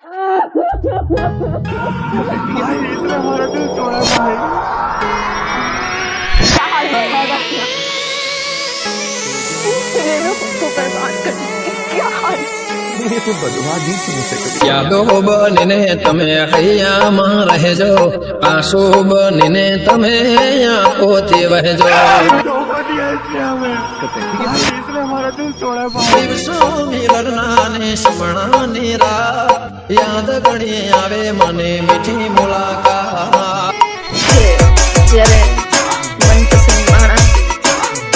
भाई इसने हमारा दिल तोड़ा भाई। क्या हाल बताएगा क्या? इसने मेरे खुद को बर्बाद कर दिया। क्या हाल? ये तो बदवा दी थी मुझसे कभी। યાદો બનીને તમે હૈયામાં રહેજો, આંસુ બનીને તમે આંખોથી વહેજો। धोखा दिया इसने हमें। भाई इसने हमारा दिल तोड़ा भाई। દિવસો મિલનના ને સ્મરણની રાત, યાદ ઘણી આવે મને મીઠી મુલાકાત। જ્યારે મનપસંદ માણસ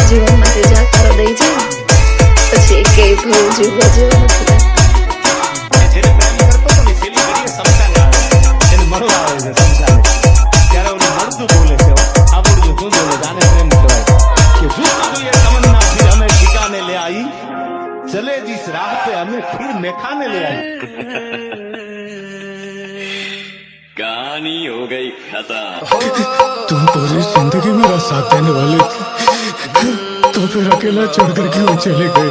જીવનમાંથી જાકારો દઈ જાય પછી એકેય ભવ જીવવા જેવો નથી લાગતો। જેને પ્રેમ કરતો હતો ને છેલ્લી ઘડીએ સમજાને આવે એને મળવા આવે છે સમજાને ત્યારે ઓલું મળતું બોલે છે આવડું શું બોલે જાને પ્રેમ કહેવાય કે जुस्त ये तमन्ना फिर हमें ठिकाने ले आई चले जिस राह पे हमें फिर मेखाने ले आई। कहानी हो गई खत्म। तुम पूरी जिंदगी मेरा साथ देने वाले थे, तो फिर अकेला छोड़कर क्यों चले गए?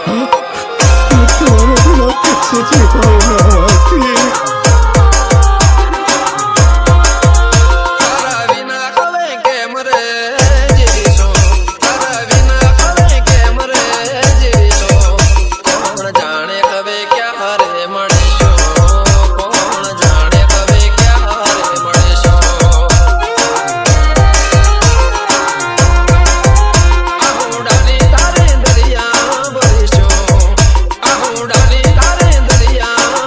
हाँ? मैं तुम्हारा बिना कैसे जी पाऊंगा? તારા વિના હવે કેમ રે જીવીશું, તારા વિના હવે કેમ રે જીવીશું। કોણ જાણે હવે ક્યારે મળીશું, કોણ જાણે હવે ક્યારે મળીશું। આહુડાની તારે દરિયા ભરીશું, આહુડાની તારે દરિયા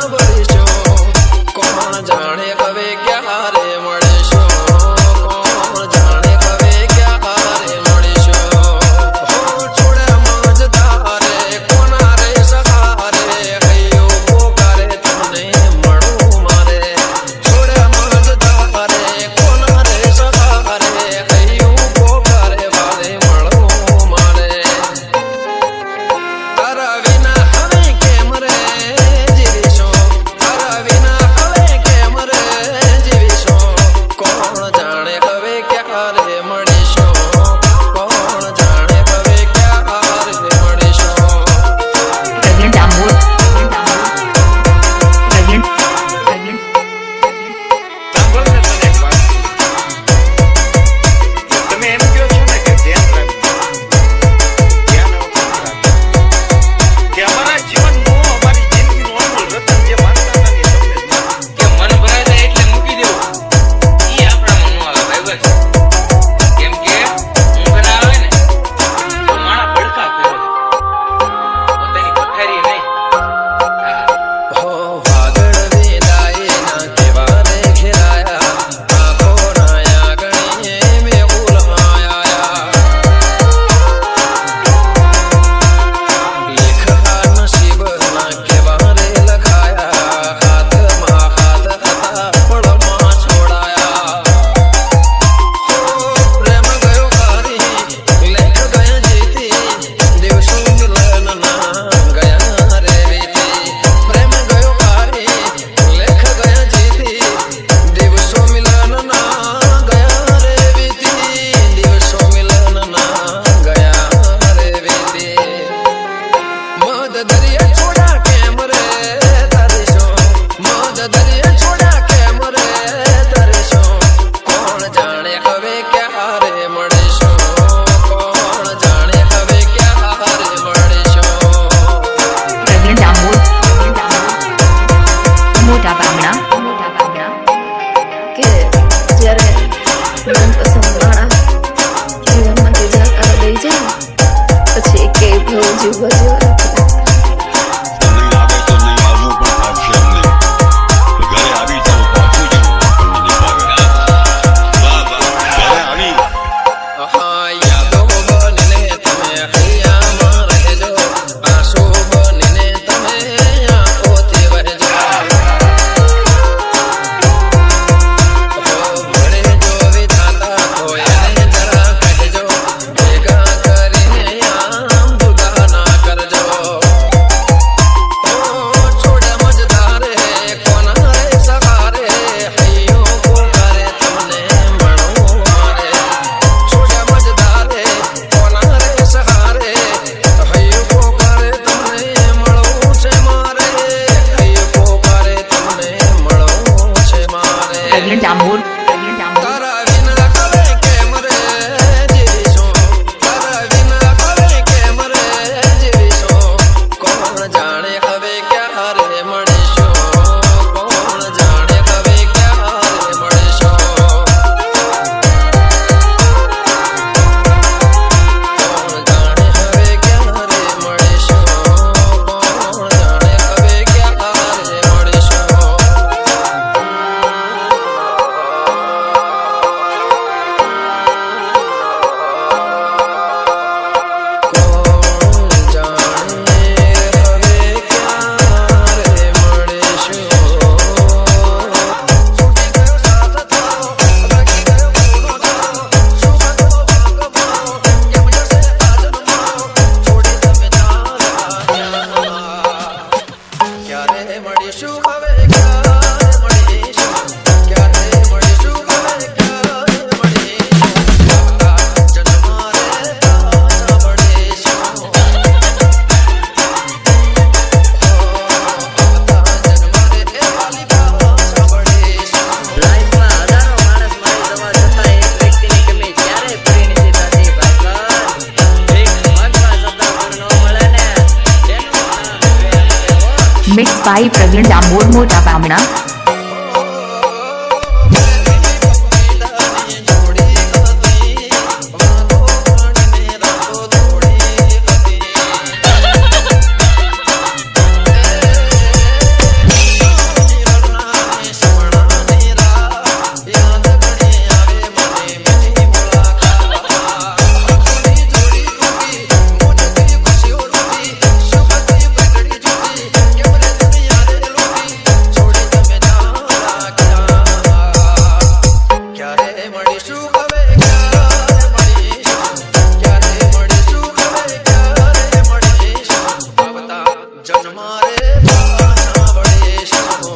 મિક્સ બાય પ્રવીણ ડામોર મોટા બામણા.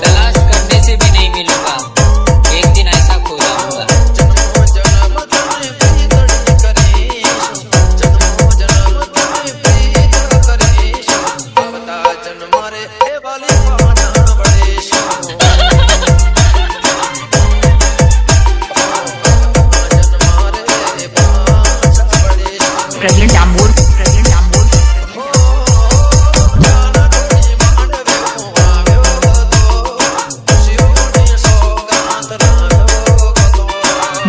तलाश करने से भी नहीं मिलूंगा, एक दिन ऐसा खो जाऊंगा. પ્રવીણ ડામોર.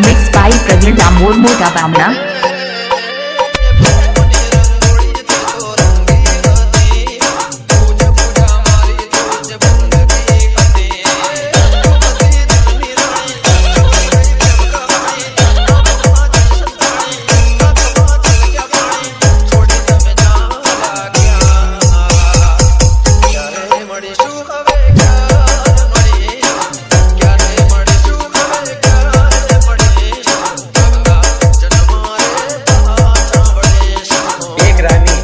મિક્સ બાય પ્રવીણ ડામોર મોટા બામણા. एक रानी,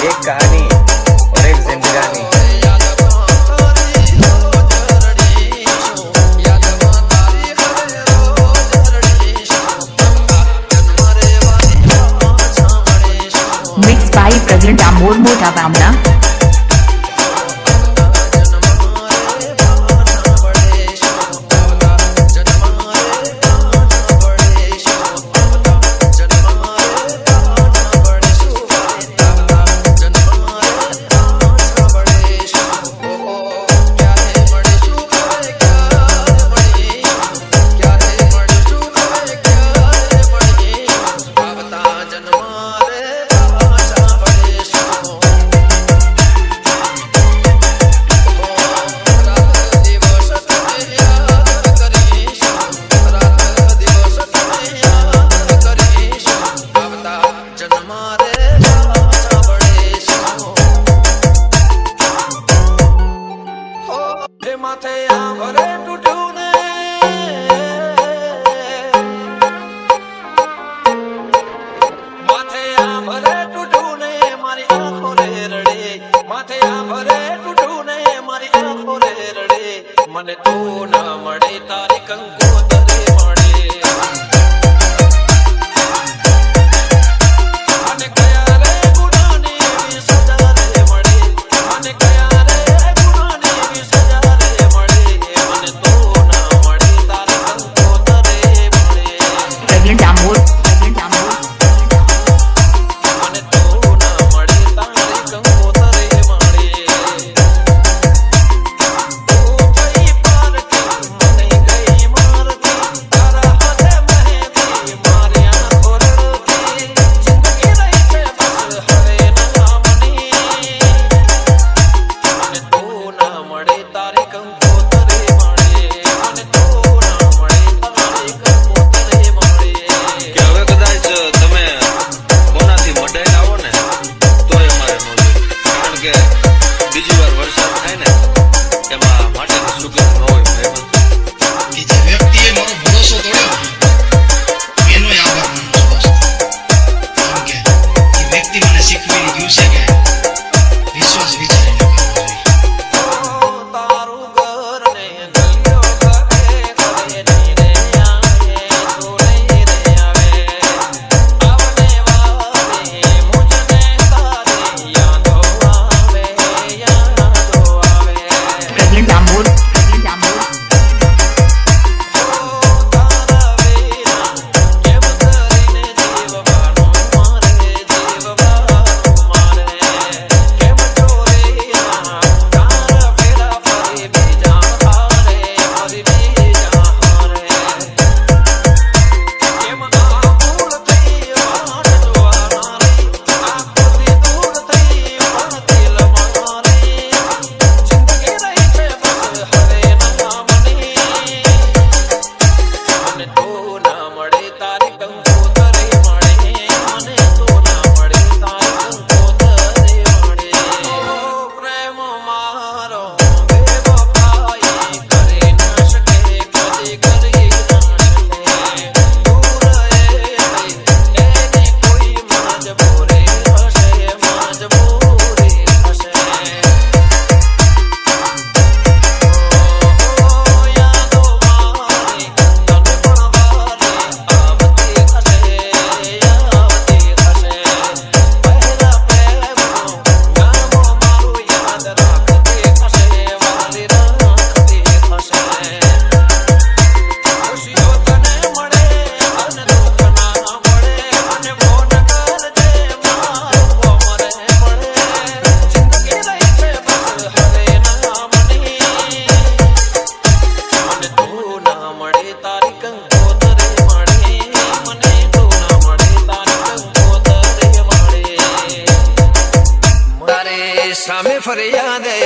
एक कहानी और एक जिंदगानी. મિક્સ બાય પ્રવીણ ડામોર મોટા બામણા. માથે આંભરે તૂટ્યું ને માથે આંભરે તૂટ્યું ને મારી આંખો રે રડે માથે આંભરે તૂટ્યું ને મારી આંખો રે રડે મને તો ના મળે તારી કંકોતરે મળે મને કયા રે ગુનાની એવી સજા રે મળે મને કયા રે ગુનાની એવી સજા રે મળે મને તો ના મળે તારી કંકોતરે મળે પ્રવીણ ડામોર. મને તો ના મળે તારી કંકોતરે મળે ઓ થઈ પારકી મને ગઈ મારતી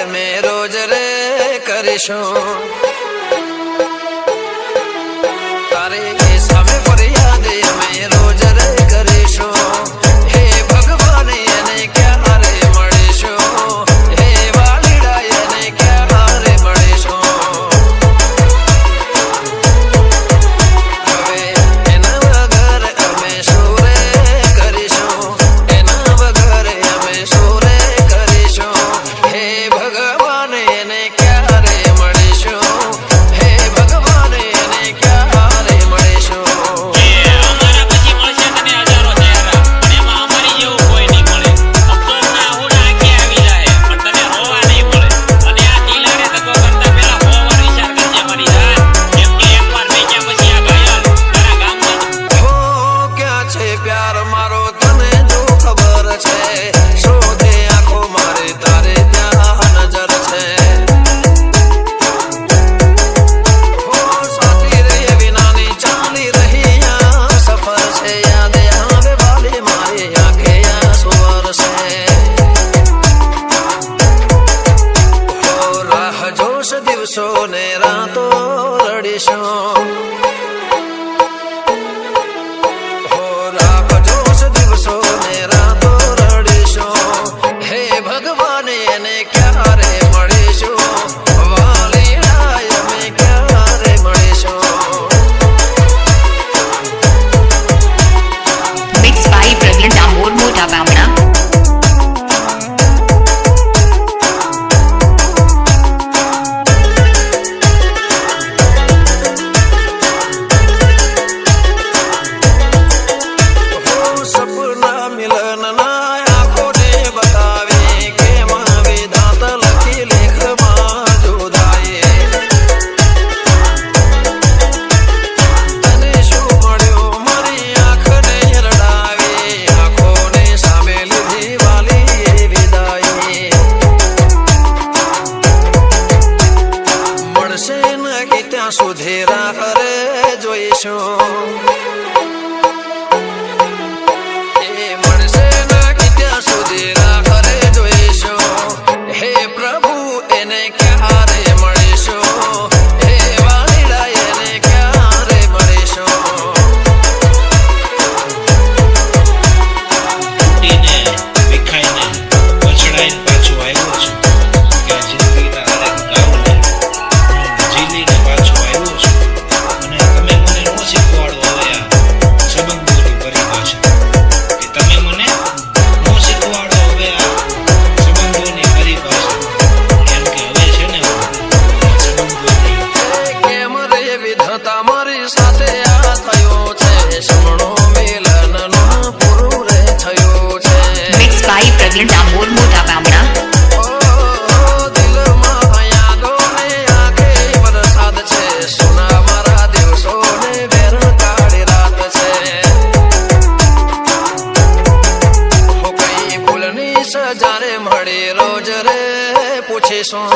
અમે રોજ રે કરીશું તારી સામે ફરિયાદ અમે રોજ રે કરીશું હે ભગવાન એને ક્યારે મળીશું હે વાલીડા એને ક્યારે મળીશું હવે એના વગર અમે શું રે કરીશું એના વગર અમે શું રે કરીશું હે ભગવાન એને ક્યારે મળીશું હે ભગવાન એને ક્યારે મળીશું અમારા પછી મળશે તને હજારો ચહેરા પણ એમાં અમારી જેવું કોઈ નહીં મળે અફસોસના હુડા આખી આવી જાય પણ તને રોવા નહીં મળે અને આ દિલારે ધક્કો કરતા પહેલા 100 વાર વિચાર કરજે મારી જાન કેમ કે એકવાર વેચ્યા પછી આ ઘાયલ તારા ગામમાં હો ક્યાં છે પ્યાર મારો તને જો ખબર છે શોધે આંખો મારે તારે ત્યાં નજર છે હો સાથી રે વિનાની ચાલી રહી આ સફર છે યાદ આવે વાલી મારી આંખે આંસુ વરસે હો રાહ જોશ દિવસો ને રાતો રડીશું હો રાહ જોશ દિવસો ને રાતો રડીશું હે ભગવાન એને ક્યારે મળીશું વાલીડા અમે ક્યારે મળીશું Mixed by Praveen Damor Mota Bamna. હો સપના મિલનના આંખોને બતાવે કેમાં વેદાંત લખી લેખમાં જોડાય તને શું મળ્યું મારી આંખને રડાવે આંખોને સામે લીધી વાલી વિદાય મળશે નહી ત્યાં સુધી રાહ રે જોઈશું એ મળશે નહી ત્યાં સુધી રાહ રે જોઈશું હે પ્રભુ એને ક્યારે મળીશું હે વાલીડા એને ક્યારે મળીશું તૂટીને વિખાઈને પછડાઈને પાછો આવ્યો છું કે આ જિંદગીના હરેક ગામને હું ઝીલીને પાછો આવ્યો છું અને તમે મને ન શીખવાડો હવે આ સંબંધોની પરિભાષા કે તમે મને ન શીખવાડો હવે આ સંબંધોની પરિભાષા કેમ કે હવે છે ને હું આ સંબંધોની કેમ રે વિધાતા મારી સાથે આ થયો છે સમણો મિલનનું પૂરું રે થયું છે Mixed by Praveen Damor Mota Bamna. દિલમાં યાદો ને આંખે વરસાદ છે સોના મારા દિવસો ને વેરણ કાળી રાત છે હો કઈ ભૂલની સજા રે મળી રોજ રે પૂછીશું